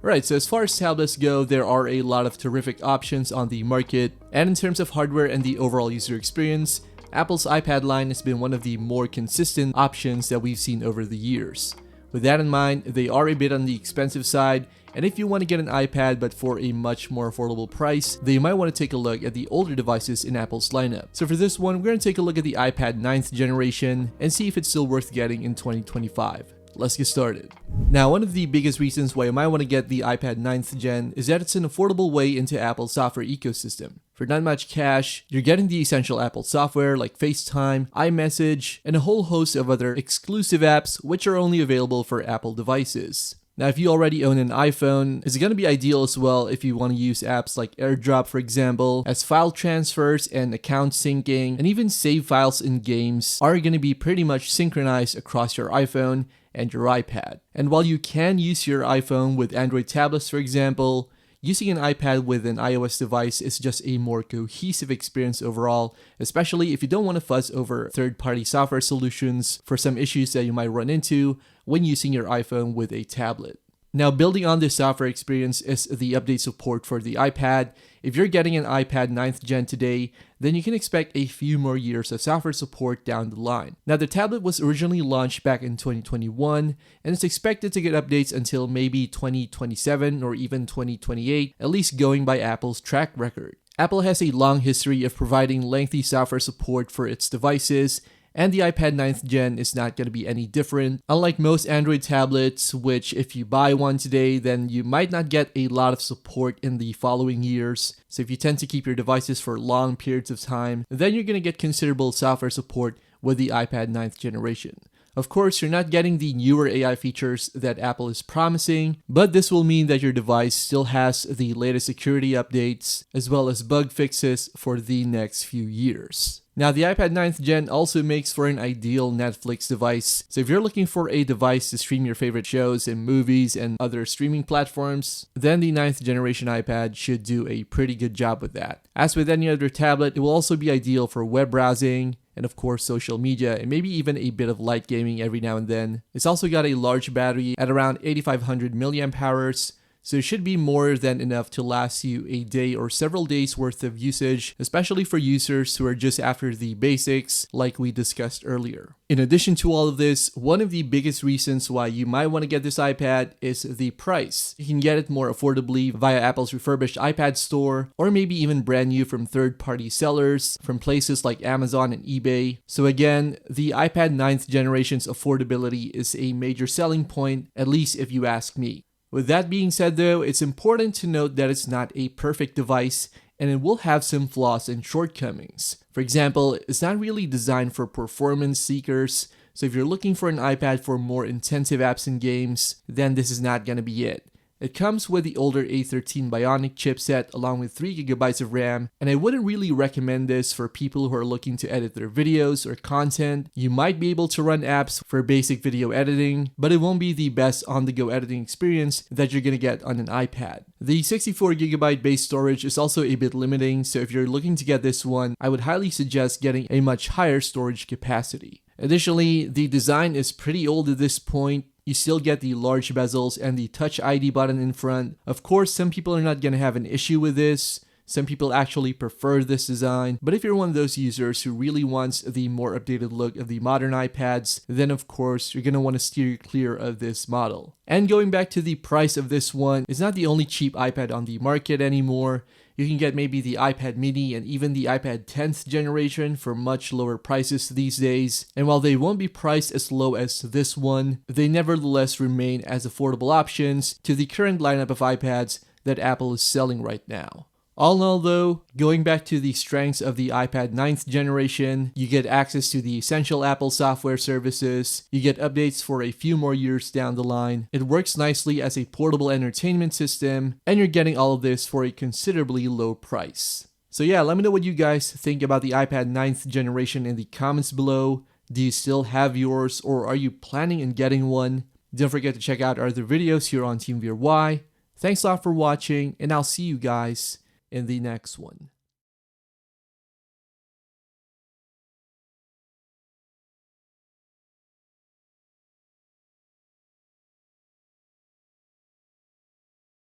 Alright, so as far as tablets go, there are a lot of terrific options on the market, and in terms of hardware and the overall user experience, Apple's iPad line has been one of the more consistent options that we've seen over the years. With that in mind, they are a bit on the expensive side, and if you want to get an iPad but for a much more affordable price, then you might want to take a look at the older devices in Apple's lineup. So for this one, we're going to take a look at the iPad 9th generation and see if it's still worth getting in 2025. Let's get started. Now, one of the biggest reasons why you might want to get the iPad 9th gen is that it's an affordable way into Apple's software ecosystem. For not much cash, you're getting the essential Apple software like FaceTime, iMessage, and a whole host of other exclusive apps which are only available for Apple devices. Now, if you already own an iPhone, it's going to be ideal as well if you want to use apps like AirDrop, for example, as file transfers and account syncing, and even save files in games are going to be pretty much synchronized across your iPhone and your iPad. And while you can use your iPhone with Android tablets, for example, using an iPad with an iOS device is just a more cohesive experience overall, especially if you don't want to fuss over third-party software solutions for some issues that you might run into when using your iPhone with a tablet. Now, building on this software experience is the update support for the iPad. If you're getting an iPad 9th gen today, then you can expect a few more years of software support down the line. Now, the tablet was originally launched back in 2021, and it's expected to get updates until maybe 2027 or even 2028, at least going by Apple's track record. Apple has a long history of providing lengthy software support for its devices, and the iPad 9th gen is not going to be any different. Unlike most Android tablets, which if you buy one today, then you might not get a lot of support in the following years. So if you tend to keep your devices for long periods of time, then you're going to get considerable software support with the iPad 9th generation. Of course, you're not getting the newer AI features that Apple is promising, but this will mean that your device still has the latest security updates, as well as bug fixes for the next few years. Now, the iPad 9th gen also makes for an ideal Netflix device. So if you're looking for a device to stream your favorite shows and movies and other streaming platforms, then the 9th generation iPad should do a pretty good job with that. As with any other tablet, it will also be ideal for web browsing, and of course social media, and maybe even a bit of light gaming every now and then. It's also got a large battery at around 8500 milliamp hours, so it should be more than enough to last you a day or several days worth of usage, especially for users who are just after the basics like we discussed earlier. In addition to all of this, one of the biggest reasons why you might want to get this iPad is the price. You can get it more affordably via Apple's refurbished iPad store, or maybe even brand new from third-party sellers from places like Amazon and eBay. So again, the iPad 9th generation's affordability is a major selling point, at least if you ask me. With that being said though, it's important to note that it's not a perfect device and it will have some flaws and shortcomings. For example, it's not really designed for performance seekers, so if you're looking for an iPad for more intensive apps and games, then this is not going to be it. It comes with the older A13 Bionic chipset along with 3GB of RAM, and I wouldn't really recommend this for people who are looking to edit their videos or content. You might be able to run apps for basic video editing, but it won't be the best on-the-go editing experience that you're gonna get on an iPad. The 64GB base storage is also a bit limiting, so if you're looking to get this one, I would highly suggest getting a much higher storage capacity. Additionally, the design is pretty old at this point. You still get the large bezels and the Touch ID button in front. Of course, some people are not going to have an issue with this. Some people actually prefer this design. But if you're one of those users who really wants the more updated look of the modern iPads, then of course, you're going to want to steer clear of this model. And going back to the price of this one, it's not the only cheap iPad on the market anymore. You can get maybe the iPad mini and even the iPad 10th generation for much lower prices these days. And while they won't be priced as low as this one, they nevertheless remain as affordable options to the current lineup of iPads that Apple is selling right now. All in all though, going back to the strengths of the iPad 9th generation, you get access to the essential Apple software services, you get updates for a few more years down the line, it works nicely as a portable entertainment system, and you're getting all of this for a considerably low price. So yeah, let me know what you guys think about the iPad 9th generation in the comments below. Do you still have yours, or are you planning on getting one? Don't forget to check out our other videos here on TeamVR. Thanks a lot for watching, and I'll see you guys in the next one.